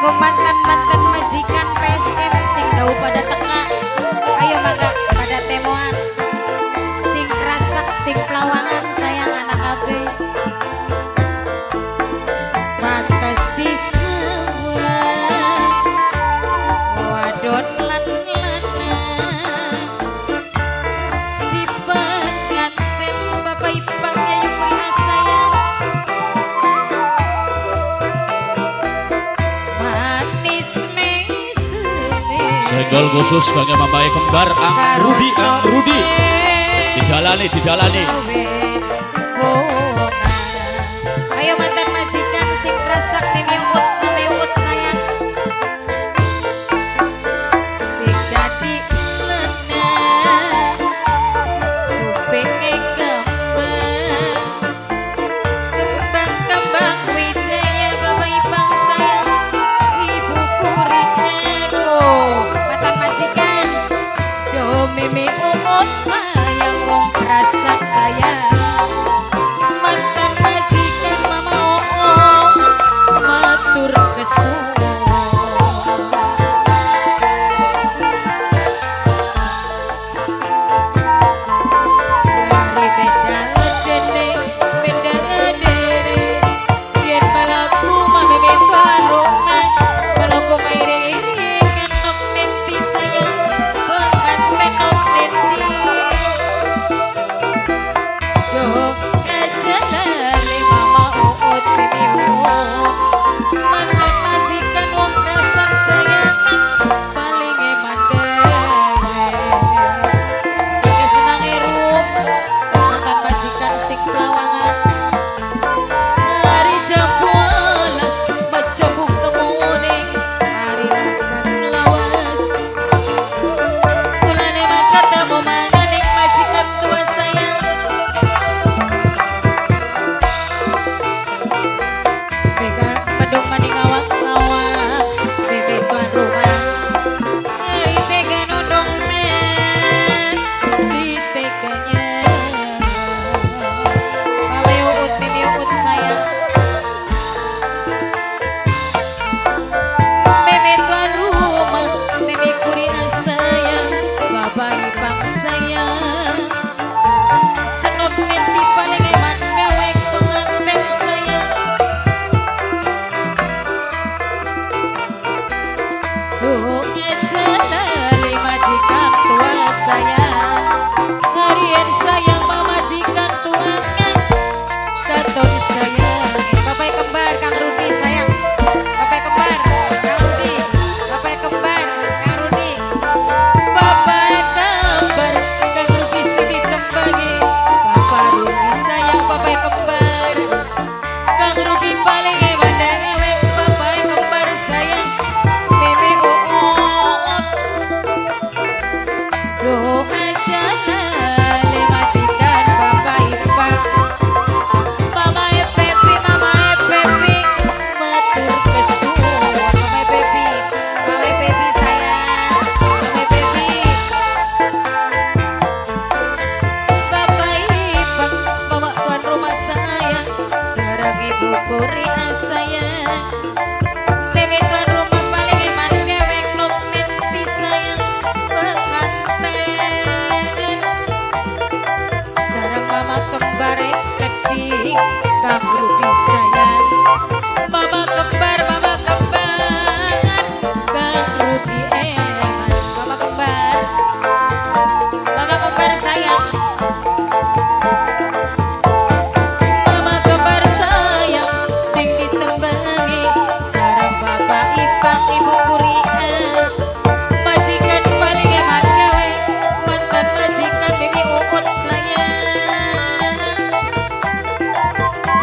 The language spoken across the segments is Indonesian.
kanggo mantan-mantan majikan PSM sing dau pada tengah. Ayo mangga pada temoan. Sing krasak sing pelawangan sayang anak abe. Batas di sebelah wadon lan lanang. Si pengantin bapak ipangnya yang beri sayang. Manis senggol khusus bagi mamae kembar Ang Rudi. Didalani. Ayo mantan majikan sing rasak mami uut sayang. Sing dadi lenang supenge kembang wijaya bapak ipang sayang. Ibu kuriko mantan majikan do mimi uut sayang wong rasak sayang. Mantan majikan mama matur kesuwun. Dari beda dene beda dere yen malaku mame baroma malaku maire kenok menti sayang bekan menok menti yo kajalane mama uut bibi uut mantan majikan wong rasak sayang paling mandere oke senang rum mantan majikan sing pelawangan hari jam 12 baca buku muni hari makan lawas kulane maka temu manganing majikan tua sayang. Bega pedung mani ngawak-ngawak bebe tuan rumah hari tega nodong men di teganya mama uut mimi uut sayang. Bebe tuan rumah mimi kurian sayang bapak ipang sayang. Senop menti paling eman mewek pengantin sayang. Duh ngejalali majikan tua sayang. Harian sayang mamajikan tuangan katon sayang. Bapak kembar Kang Rudi sayang. Bapak kembar Kang Rudi. Bapak kembar Kang Rudi. Bapak kembar Kang Rudi sini tembangi. Bapak Rudi sayang bapak kembar. Kang Rudi paling hebat dewek bapak kembar sayang. Mimi uut doa jalale majikan bapak ipang. Mama Pepi matur kesuwun. Mama Pepi sayang. Mama Pepi bapak ipang bawa tuan rumah sayang sareng ibu kurian sayang. Bebe tuan rumah paling eman ngewek nok menti sayang pengantin sareng mama kembar gede Kang Rudi sayang. Mama kembar Kang Rudi eman mama kembar sayang. Mama kembar sayang sing ditembangi sareng bapak ipang ibu kurian. Majikan paling eman gawe mantan majikan mimi uut sayang.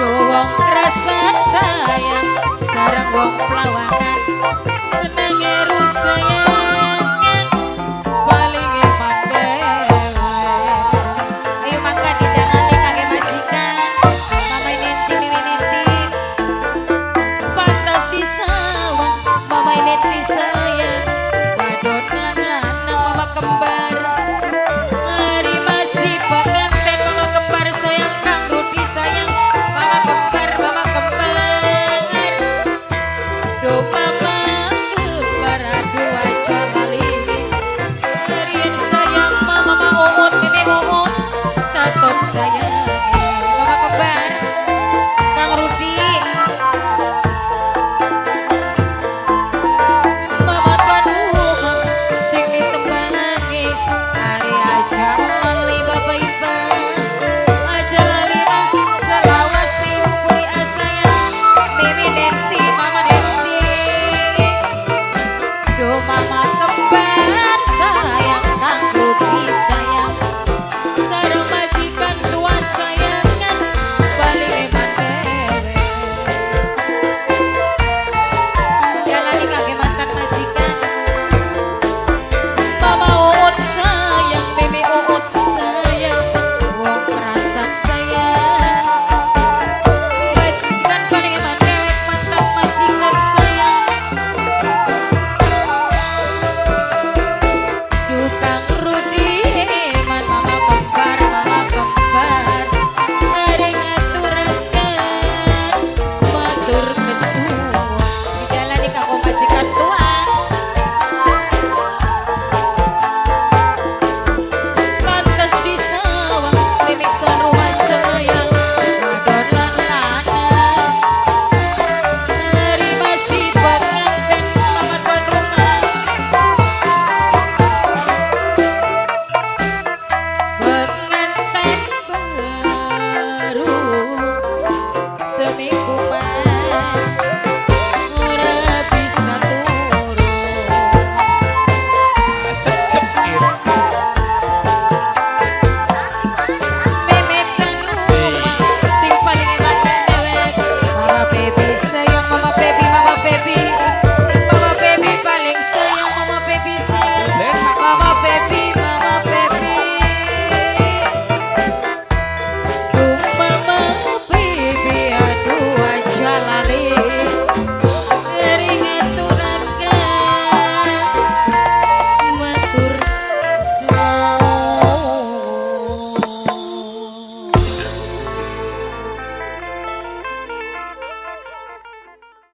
Wong rasak sayang sareng wong pelawangan seneng eru sayang paling eman dewe. Ayo mangga didangani kage majikan mama nentin mimi nentin pantas disawang mama nentin